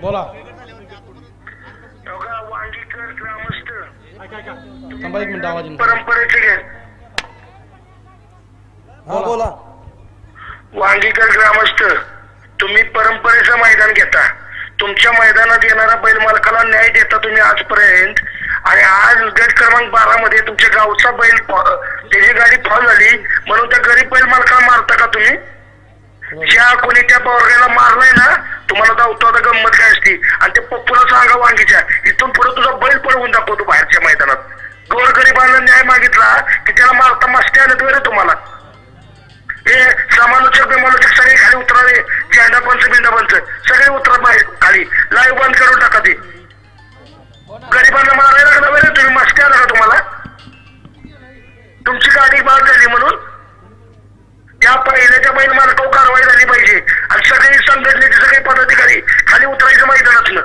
बोला. वांगीकर ग्रामस्थ थांबा एक मिनिट आवाज परंपरेचे घे. बोला. वांगीकर ग्रामस्थ तुम्ही परंपरेचं मैदान घेता. तुमच्या मैदानात येणारा बैल मालकाला न्याय देता तुम्ही आजपर्यंत. आणि आज गट क्रमांक 12 मध्ये तुमच्या गावचा बैल त्याची गाडी फॉल झाली म्हणून त्या गरीब बैल मालकाला मारता का तुम्ही? ज्या कोणी त्या पोरग्याला मारलाय ना तुम्हाला दावतो आता गंमत काय असती. आणि ते पप्पूला सांगा वांगीच्या इथून पुढे तुझा बैल पळवून दाखवतो बाहेरच्या मैदानात. गोरगरिबांना न्याय मागितला की त्याला मारता मस्ती आणत रे तुम्हाला. हे समालोचक बिमालोचक सगळे खाली उतरावे. झेंडा पंच बिंडा पंच सगळे उतरा बाहेर खाली. लाईव्ह बंद करून टाका ते. गरिबांना मारायला लागला रे तुम्ही. मस्ती आला का तुम्हाला? तुमची गाडी बाद झाली म्हणून त्या पहिल्याच्या बैल मालकावर कारवाई झाली पाहिजे. आणि सगळे संघटनेचे सगळे पदाधिकारी खाली उतरायचं मैदानातलं.